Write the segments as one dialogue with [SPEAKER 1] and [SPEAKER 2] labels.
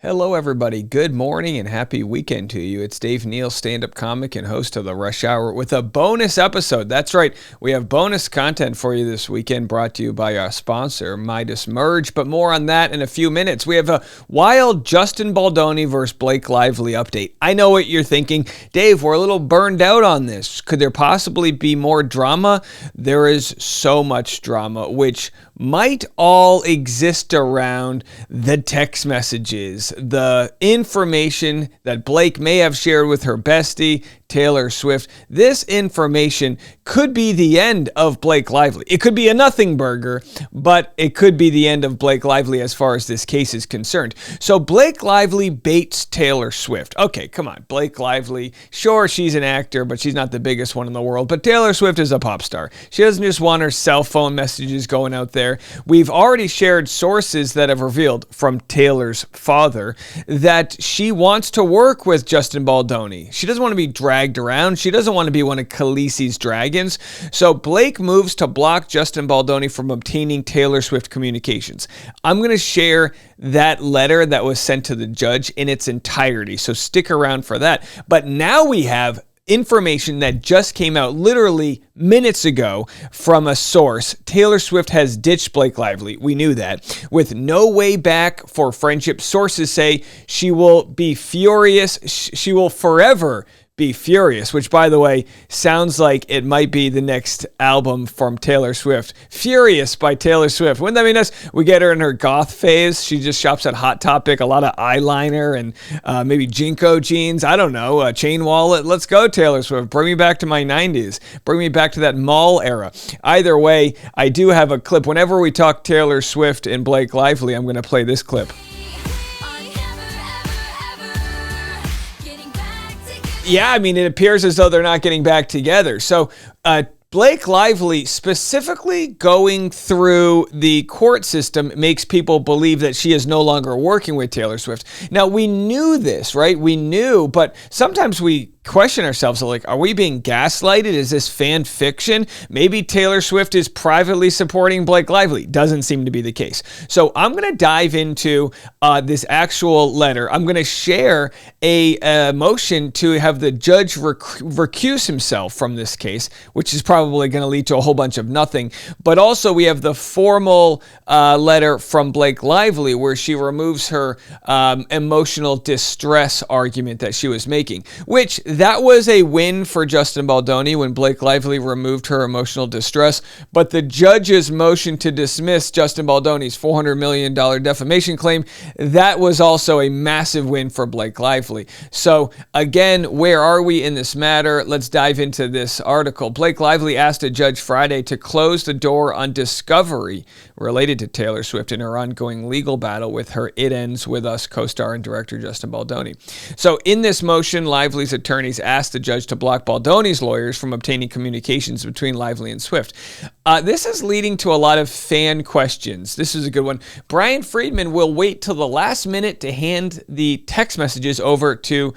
[SPEAKER 1] Hello, everybody. Good morning and happy weekend to you. It's Dave Neal, stand-up comic and host of the Rush Hour with a bonus episode. That's right. We have bonus content for you this weekend brought to you by our sponsor, Midas Merge, but more on that in a few minutes. We have a wild Justin Baldoni versus Blake Lively update. I know what you're thinking. Dave, we're a little burned out on this. Could there possibly be more drama? There is so much drama, which might all exist around the text messages, the information that Blake may have shared with her bestie, Taylor Swift. This information could be the end of Blake Lively. It could be a nothing burger, but it could be the end of Blake Lively as far as this case is concerned. So Blake Lively baits Taylor Swift. Okay, come on. Blake Lively, sure, she's an actor, but she's not the biggest one in the world. But Taylor Swift is a pop star. She doesn't just want her cell phone messages going out there. We've already shared sources that have revealed from Taylor's father that she wants to work with Justin Baldoni. She doesn't want to be dragged around. She doesn't want to be one of Khaleesi's dragons. So Blake moves to block Justin Baldoni from obtaining Taylor Swift communications. I'm going to share that letter that was sent to the judge in its entirety. So stick around for that. But now we have information that just came out literally minutes ago from a source. Taylor Swift has ditched Blake Lively. We knew that. With no way back for friendship, sources say she will be furious. She will forever be furious, which, by the way, sounds like it might be the next album from Taylor Swift. Furious by Taylor Swift. Wouldn't that be nice? We get her in her goth phase. She just shops at Hot Topic, a lot of eyeliner and maybe Jinko jeans. I don't know, a chain wallet. Let's go, Taylor Swift. Bring me back to my 90s. Bring me back to that mall era. Either way, I do have a clip. Whenever we talk Taylor Swift and Blake Lively, I'm going to play this clip. Yeah, I mean, it appears as though they're not getting back together. So Blake Lively specifically going through the court system makes people believe that she is no longer working with Taylor Swift. Now, we knew this, right? We knew, but sometimes we question ourselves, like, are we being gaslighted? Is this fan fiction? Maybe Taylor Swift is privately supporting Blake Lively. Doesn't seem to be the case. So I'm going to dive into this actual letter. I'm going to share a motion to have the judge recuse himself from this case, which is probably going to lead to a whole bunch of nothing. But also we have the formal letter from Blake Lively where she removes her emotional distress argument that she was making, which that was a win for Justin Baldoni when Blake Lively removed her emotional distress. But the judge's motion to dismiss Justin Baldoni's $400 million defamation claim, that was also a massive win for Blake Lively. So again, where are we in this matter? Let's dive into this article. Blake Lively asked a judge Friday to close the door on discovery related to Taylor Swift in her ongoing legal battle with her It Ends With Us co-star and director Justin Baldoni. So in this motion, Lively's attorneys asked the judge to block Baldoni's lawyers from obtaining communications between Lively and Swift. This is leading to a lot of fan questions. This is a good one. Brian Friedman will wait till the last minute to hand the text messages over to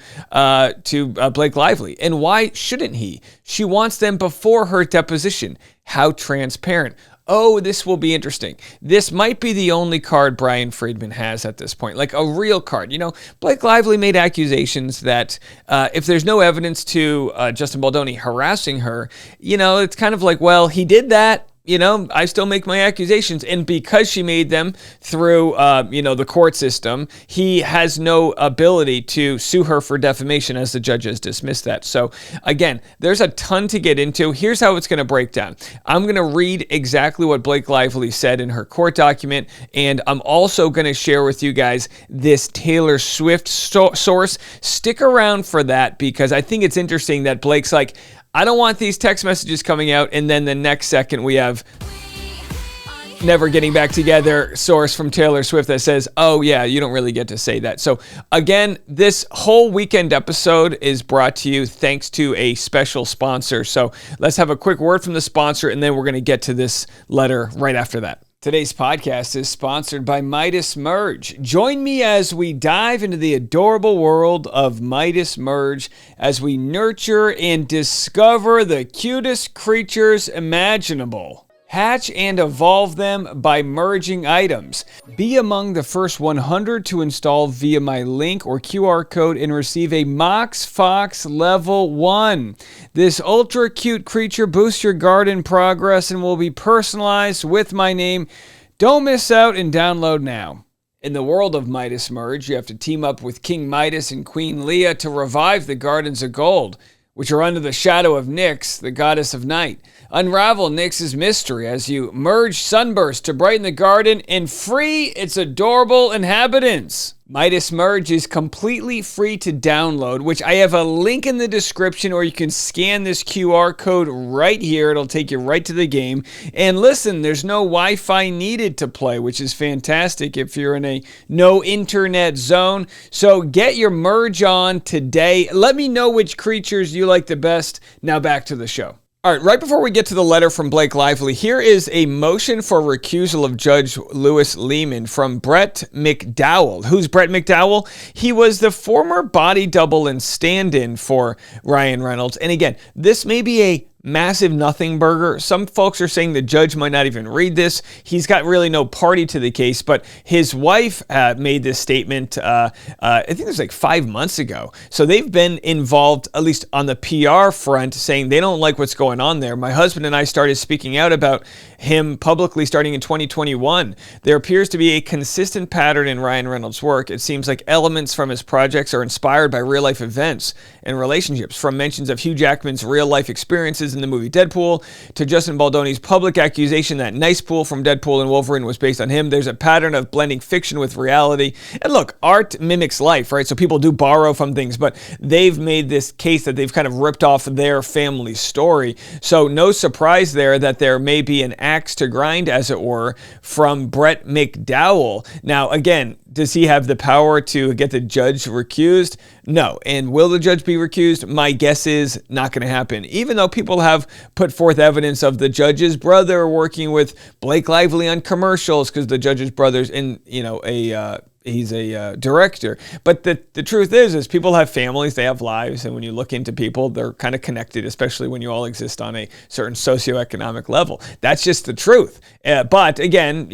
[SPEAKER 1] Blake Lively. And why shouldn't he? She wants them before her deposition. How transparent? Oh, this will be interesting. This might be the only card Brian Friedman has at this point, like a real card. You know, Blake Lively made accusations that if there's no evidence to Justin Baldoni harassing her, you know, it's kind of like, well, he did that. You know, I still make my accusations. And because she made them through, the court system, he has no ability to sue her for defamation as the judge has dismissed that. So again, there's a ton to get into. Here's how it's going to break down. I'm going to read exactly what Blake Lively said in her court document. And I'm also going to share with you guys this Taylor Swift source. Stick around for that because I think it's interesting that Blake's like, I don't want these text messages coming out, and then the next second we have never getting back together source from Taylor Swift that says, oh yeah, you don't really get to say that. So again, this whole weekend episode is brought to you thanks to a special sponsor. So let's have a quick word from the sponsor, and then we're going to get to this letter right after that. Today's podcast is sponsored by Midas Merge. Join me as we dive into the adorable world of Midas Merge as we nurture and discover the cutest creatures imaginable. Hatch and evolve them by merging items. Be among the first 100 to install via my link or QR code and receive a Mox Fox Level 1. This ultra cute creature boosts your garden progress and will be personalized with my name. Don't miss out and download now. In the world of Midas Merge, you have to team up with King Midas and Queen Leah to revive the Gardens of Gold, which are under the shadow of Nyx, the goddess of night. Unravel Nyx's mystery as you merge Sunburst to brighten the garden and free its adorable inhabitants. Midas Merge is completely free to download, which I have a link in the description, or you can scan this QR code right here. It'll take you right to the game. And listen, there's no Wi-Fi needed to play, which is fantastic if you're in a no internet zone. So get your merge on today. Let me know which creatures you like the best. Now back to the show. All right, right before we get to the letter from Blake Lively, here is a motion for recusal of Judge Louis Lehman from Brett McDowell. Who's Brett McDowell? He was the former body double and stand-in for Ryan Reynolds. And again, this may be a massive nothing burger. Some folks are saying the judge might not even read this. He's got really no party to the case, but his wife made this statement, I think it was like 5 months ago. So they've been involved, at least on the PR front, saying they don't like what's going on there. My husband and I started speaking out about him publicly starting in 2021. There appears to be a consistent pattern in Ryan Reynolds' work. It seems like elements from his projects are inspired by real-life events and relationships, from mentions of Hugh Jackman's real-life experiences in the movie Deadpool to Justin Baldoni's public accusation that Nice Pool from Deadpool and Wolverine was based on him. There's a pattern of blending fiction with reality. And look, art mimics life, right? So people do borrow from things, but they've made this case that they've kind of ripped off their family story. So no surprise there that there may be an axe to grind, as it were, from Brett McDowell. Now, again, does he have the power to get the judge recused? No. And will the judge be recused? My guess is not going to happen. Even though people have put forth evidence of the judge's brother working with Blake Lively on commercials, because the judge's brother's in, he's a director. But the truth is people have families, they have lives, and when you look into people, they're kind of connected, especially when you all exist on a certain socioeconomic level. That's just the truth. But again,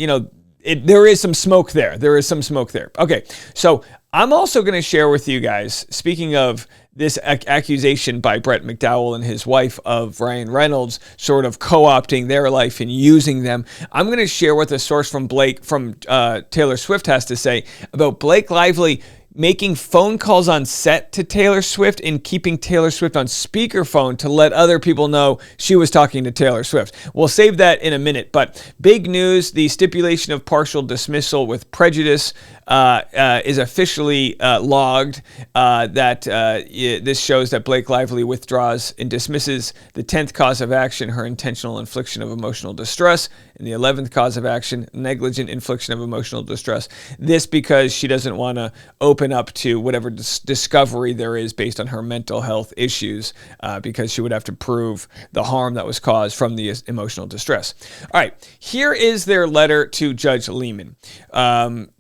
[SPEAKER 1] there is some smoke there. Okay, so I'm also going to share with you guys, speaking of this accusation by Brett McDowell and his wife of Ryan Reynolds sort of co-opting their life and using them, I'm going to share what the source from Taylor Swift has to say about Blake Lively making phone calls on set to Taylor Swift and keeping Taylor Swift on speakerphone to let other people know she was talking to Taylor Swift. We'll save that in a minute, but big news, the stipulation of partial dismissal with prejudice is officially logged. This shows that Blake Lively withdraws and dismisses the 10th cause of action, her intentional infliction of emotional distress, and the 11th cause of action, negligent infliction of emotional distress. This because she doesn't want to open up to whatever discovery there is based on her mental health issues, because she would have to prove the harm that was caused from the emotional distress. All right, here is their letter to Judge Lehman,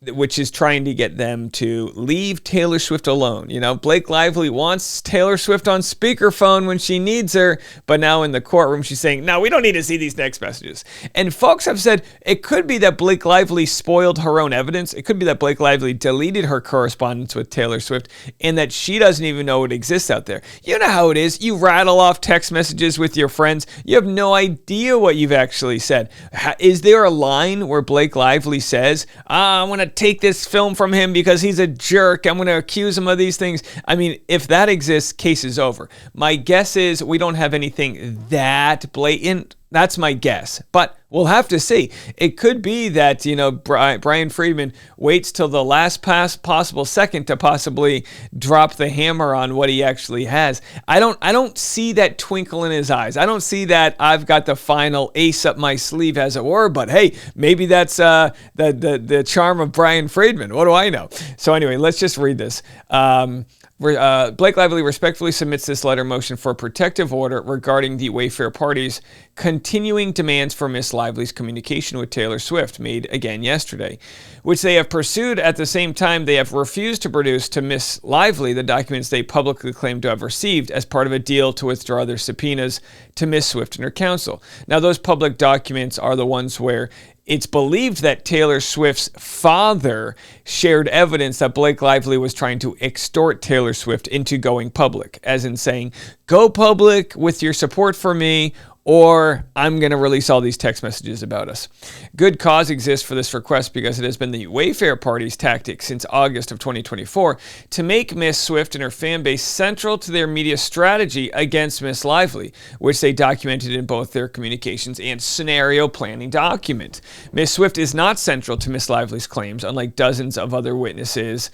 [SPEAKER 1] which is trying to get them to leave Taylor Swift alone. Blake Lively wants Taylor Swift on speakerphone when she needs her, but now in the courtroom she's saying, no, we don't need to see these text messages. And folks have said it could be that Blake Lively spoiled her own evidence. It could be that Blake Lively deleted her correspondence with Taylor Swift and that she doesn't even know it exists out there. You know how it is. You rattle off text messages with your friends. You have no idea what you've actually said. Is there a line where Blake Lively says, I'm going to take this film from him because he's a jerk, I'm going to accuse him of these things? I mean, if that exists, case is over. My guess is we don't have anything that blatant. That's my guess, but we'll have to see. It could be that, Brian Friedman waits till the last possible second to possibly drop the hammer on what he actually has. I don't see that twinkle in his eyes. I don't see that I've got the final ace up my sleeve, as it were, but hey, maybe that's the charm of Brian Friedman. What do I know? So anyway, let's just read this. Blake Lively respectfully submits this letter motion for a protective order regarding the Wayfair parties' continuing demands for Miss Lively's communication with Taylor Swift, made again yesterday, which they have pursued. At the same time, they have refused to produce to Miss Lively the documents they publicly claim to have received as part of a deal to withdraw their subpoenas to Miss Swift and her counsel. Now, those public documents are the ones where it's believed that Taylor Swift's father shared evidence that Blake Lively was trying to extort Taylor Swift into going public, as in saying, go public with your support for me, or I'm going to release all these text messages about us. Good cause exists for this request because it has been the Wayfair Party's tactic since August of 2024 to make Miss Swift and her fan base central to their media strategy against Miss Lively, which they documented in both their communications and scenario planning document. Miss Swift is not central to Miss Lively's claims, unlike dozens of other witnesses.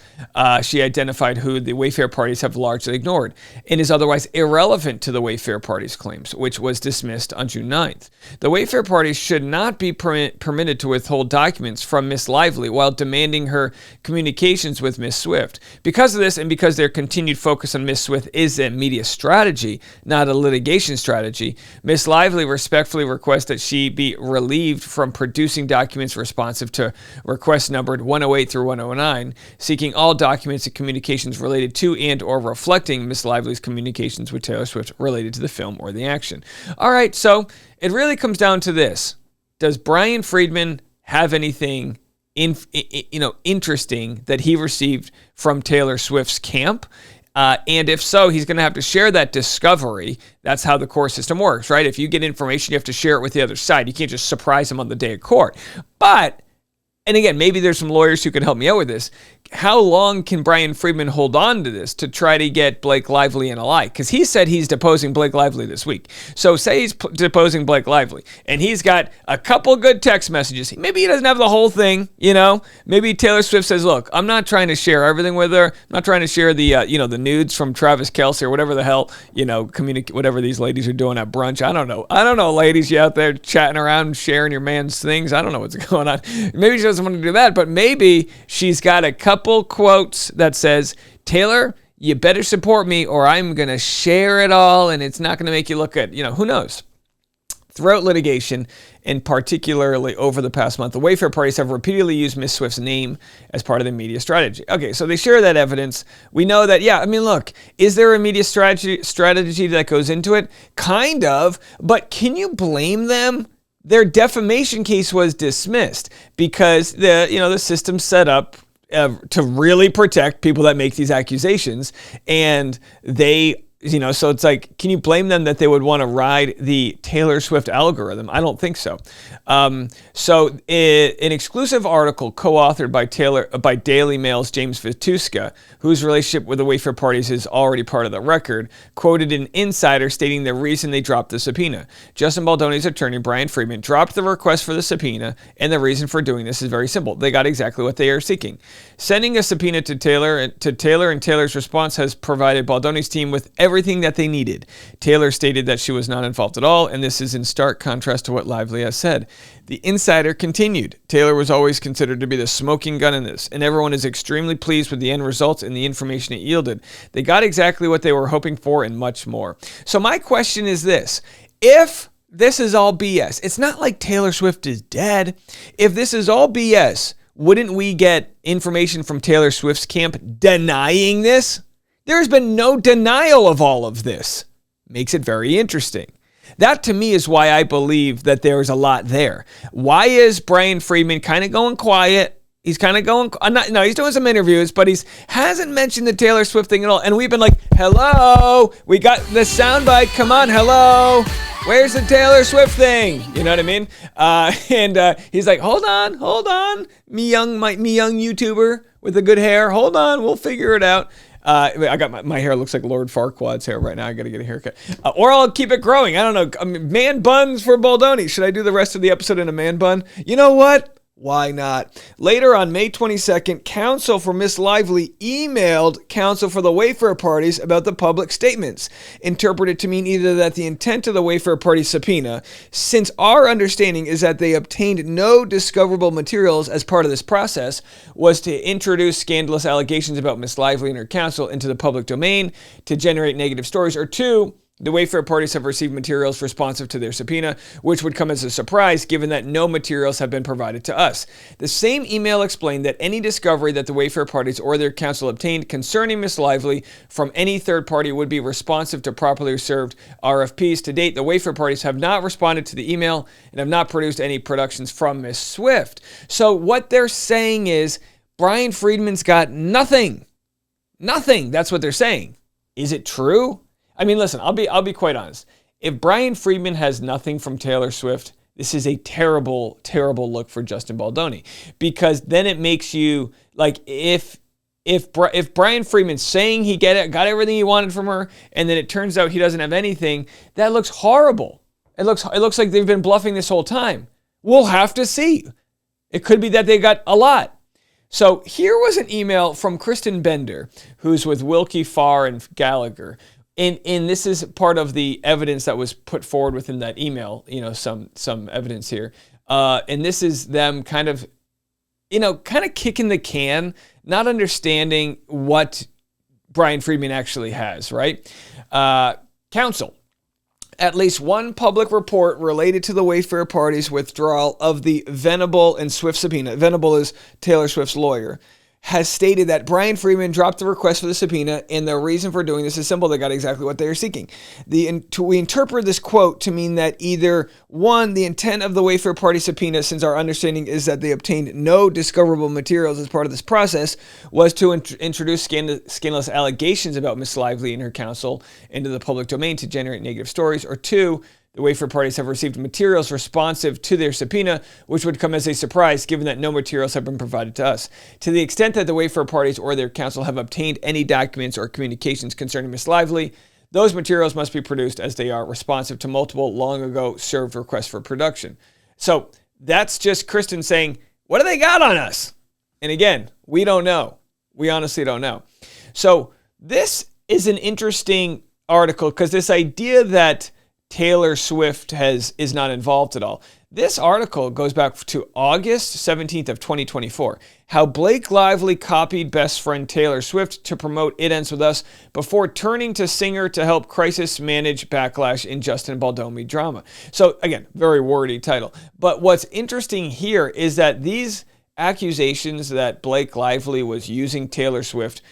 [SPEAKER 1] She identified who the Wayfair parties have largely ignored, and is otherwise irrelevant to the Wayfair Party's claims, which was dismissed on June 9th. The Wayfair parties should not be permitted to withhold documents from Miss Lively while demanding her communications with Miss Swift. Because of this, and because their continued focus on Miss Swift is a media strategy, not a litigation strategy, Miss Lively respectfully requests that she be relieved from producing documents responsive to requests numbered 108 through 109, seeking all documents and communications related to and or reflecting Miss Lively's communications with Taylor Swift related to the film or the action. All right, so it really comes down to this. Does Brian Friedman have anything interesting that he received from Taylor Swift's camp? And if so, he's going to have to share that discovery. That's how the court system works, right? If you get information, you have to share it with the other side. You can't just surprise them on the day of court. But, and again, maybe there's some lawyers who can help me out with this. How long can Brian Friedman hold on to this to try to get Blake Lively in a lie? Because he said he's deposing Blake Lively this week. So say he's deposing Blake Lively, and he's got a couple good text messages. Maybe he doesn't have the whole thing, Maybe Taylor Swift says, look, I'm not trying to share everything with her. I'm not trying to share the, the nudes from Travis Kelce or whatever the hell, whatever these ladies are doing at brunch. I don't know, ladies, you out there chatting around, sharing your man's things. I don't know what's going on. Maybe she doesn't want to do that, but maybe she's got a couple quotes that says, Taylor, you better support me or I'm going to share it all and it's not going to make you look good. Who knows? Throughout litigation, and particularly over the past month, the Wayfair parties have repeatedly used Miss Swift's name as part of the media strategy. Okay, so they share that evidence. We know that, look, is there a media strategy that goes into it? Kind of, but can you blame them? Their defamation case was dismissed because the system's set up to really protect people that make these accusations, and they, so it's like, can you blame them that they would want to ride the Taylor Swift algorithm? I don't think so. An exclusive article co-authored by Daily Mail's James Vituska, whose relationship with the Wayfair parties is already part of the record, quoted an insider stating the reason they dropped the subpoena. Justin Baldoni's attorney, Brian Friedman, dropped the request for the subpoena, and the reason for doing this is very simple. They got exactly what they are seeking. Sending a subpoena to Taylor, and Taylor's response has provided Baldoni's team with everything that they needed. Taylor stated that she was not involved at all, and this is in stark contrast to what Lively has said. The insider continued, Taylor was always considered to be the smoking gun in this, and everyone is extremely pleased with the end results and the information it yielded. They got exactly what they were hoping for and much more. So my question is this: if this is all BS, it's not like Taylor Swift is dead. If this is all BS, wouldn't we get information from Taylor Swift's camp denying this? There's been no denial of all of this. Makes it very interesting. That to me is why I believe that there's a lot there. Why is Brian Friedman kind of going quiet? He's kind of going, he's doing some interviews, but hasn't mentioned the Taylor Swift thing at all. And we've been like, hello, we got the soundbite. Come on, hello. Where's the Taylor Swift thing? You know what I mean? And he's like, hold on, me young YouTuber with the good hair. Hold on, we'll figure it out. I got my hair looks like Lord Farquaad's hair right now. I got to get a haircut. Or I'll keep it growing. I don't know. Man buns for Baldoni. Should I do the rest of the episode in a man bun? You know what? Why not? Later on May 22nd, counsel for Miss Lively emailed counsel for the Wayfair parties about the public statements, interpreted to mean either that the intent of the Wayfair party subpoena, since our understanding is that they obtained no discoverable materials as part of this process, was to introduce scandalous allegations about Miss Lively and her counsel into the public domain to generate negative stories, or two, The Wayfair parties have received materials responsive to their subpoena, which would come as a surprise given that no materials have been provided to us. The same email explained that any discovery that the Wayfair parties or their counsel obtained concerning Ms. Lively from any third party would be responsive to properly served RFPs. To date, the Wayfair parties have not responded to the email and have not produced any productions from Ms. Swift. So what they're saying is Brian Friedman's got nothing. Nothing. That's what they're saying. Is it true? I mean, listen, I'll be quite honest. If Brian Friedman has nothing from Taylor Swift, this is a terrible, terrible look for Justin Baldoni, because then it makes you like if Brian Friedman's saying he got everything he wanted from her, and then it turns out he doesn't have anything, that looks horrible. It looks like they've been bluffing this whole time. We'll have to see. It could be that they got a lot. So here was an email from Kristen Bender, who's with Wilkie Farr and Gallagher. And this is part of the evidence that was put forward within that email, some evidence here. And this is them kind of kicking the can, not understanding what Brian Friedman actually has, right? Counsel. At least one public report related to the Wayfair party's withdrawal of the Venable and Swift subpoena. Venable is Taylor Swift's lawyer. Has stated that Brian Friedman dropped the request for the subpoena, and the reason for doing this is simple. They got exactly what they are seeking. We interpret this quote to mean that either, one, the intent of the Wayfair party subpoena, since our understanding is that they obtained no discoverable materials as part of this process, was to introduce scandalous allegations about Miss Lively and her counsel into the public domain to generate negative stories, or two, the Wayfair parties have received materials responsive to their subpoena, which would come as a surprise given that no materials have been provided to us. To the extent that the Wayfair parties or their counsel have obtained any documents or communications concerning Ms. Lively, those materials must be produced as they are responsive to multiple long ago served requests for production. So that's just Kristen saying, what do they got on us? And again, we don't know. We honestly don't know. So this is an interesting article because this idea that Taylor Swift is not involved at all. This article goes back to August 17th of 2024. How Blake Lively copied best friend Taylor Swift to promote It Ends With Us before turning to singer to help crisis manage backlash in Justin Baldoni drama. So again, very wordy title. But what's interesting here is that these accusations that Blake Lively was using Taylor Swift,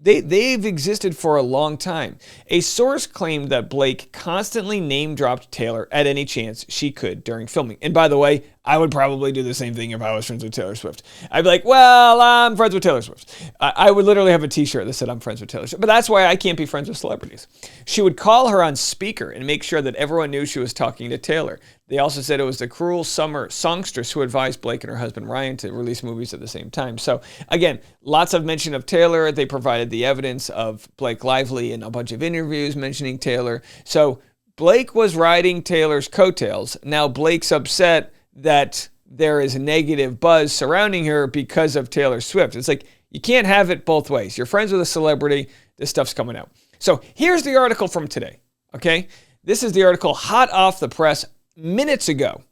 [SPEAKER 1] they've existed for a long time. A source claimed that Blake constantly name-dropped Taylor at any chance she could during filming. And by the way, I would probably do the same thing if I was friends with Taylor Swift. I'd be like, well, I'm friends with Taylor Swift. I would literally have a t-shirt that said I'm friends with Taylor Swift. But that's why I can't be friends with celebrities. She would call her on speaker and make sure that everyone knew she was talking to Taylor. They also said it was the cruel summer songstress who advised Blake and her husband Ryan to release movies at the same time. So again, lots of mention of Taylor. They provided the evidence of Blake Lively in a bunch of interviews mentioning Taylor. So Blake was riding Taylor's coattails. Now Blake's upset that there is a negative buzz surrounding her because of Taylor Swift. It's like, you can't have it both ways. You're friends with a celebrity. This stuff's coming out. So here's the article from today. Okay. This is the article hot off the press minutes ago.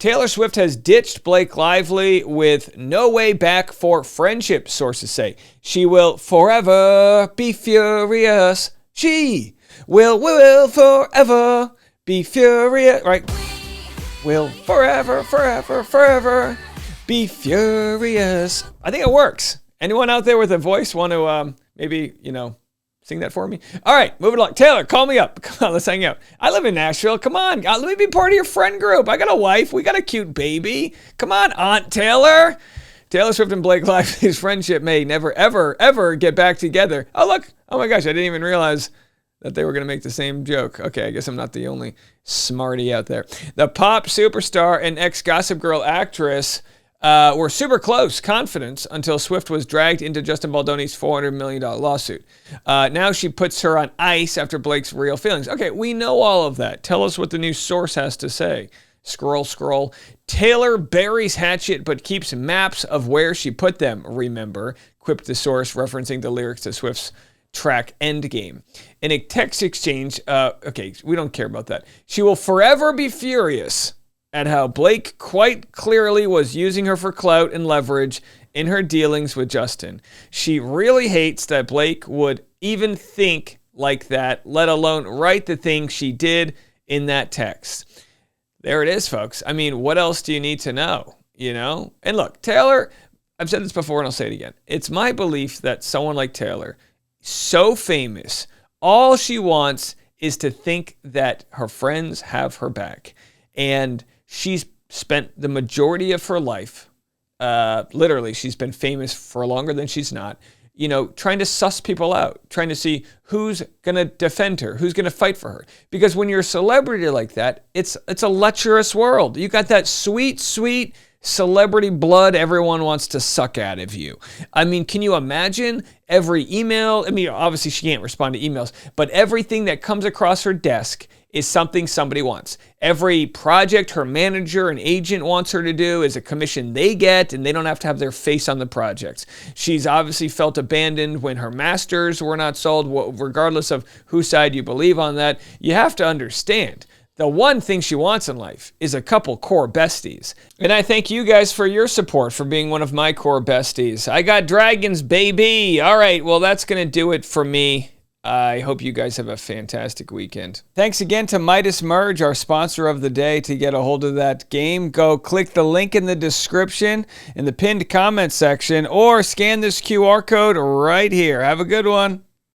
[SPEAKER 1] Taylor Swift has ditched Blake Lively with no way back for friendship, sources say. She will forever be furious. She will forever be furious. Right? Will forever be furious. I think it works. Anyone out there with a voice want to maybe, sing that for me? All right, moving along. Taylor, call me up. Come on, let's hang out. I live in Nashville. Come on, let me be part of your friend group. I got a wife. We got a cute baby. Come on, Aunt Taylor. Taylor Swift and Blake Lively's friendship may never, ever get back together. Oh, look. Oh, my gosh. I didn't even realize that they were going to make the same joke. Okay, I guess I'm not the only smarty out there. The pop superstar and ex-Gossip Girl actress were super close, confidence, until Swift was dragged into Justin Baldoni's $400 million lawsuit. Now she puts her on ice after Blake's real feelings. Okay, we know all of that. Tell us what the new source has to say. Scroll. Taylor buries hatchet but keeps maps of where she put them, remember, quipped the source, referencing the lyrics to Swift's track Endgame. In a text exchange, okay, we don't care about that. She will forever be furious at how Blake quite clearly was using her for clout and leverage in her dealings with Justin. She really hates that Blake would even think like that, let alone write the thing she did in that text. There it is, folks. I mean, what else do you need to know? You know? And look, Taylor, I've said this before and I'll say it again. It's my belief that someone like Taylor, so famous, all she wants is to think that her friends have her back. And she's spent the majority of her life, literally, she's been famous for longer than she's not, trying to suss people out, trying to see who's going to defend her, who's going to fight for her. Because when you're a celebrity like that, it's a lecherous world. You got that sweet, sweet celebrity blood everyone wants to suck out of you. I mean, can you imagine every email? I mean, obviously she can't respond to emails, but everything that comes across her desk is something somebody wants. Every project her manager and agent wants her to do is a commission they get, and they don't have to have their face on the projects. She's obviously felt abandoned when her masters were not sold, regardless of whose side you believe on that. You have to understand, the one thing she wants in life is a couple core besties. And I thank you guys for your support, for being one of my core besties. I got dragons, baby. All right, well, that's going to do it for me. I hope you guys have a fantastic weekend. Thanks again to Midas Merge, our sponsor of the day. To get a hold of that game, go click the link in the description in the pinned comment section or scan this QR code right here. Have a good one.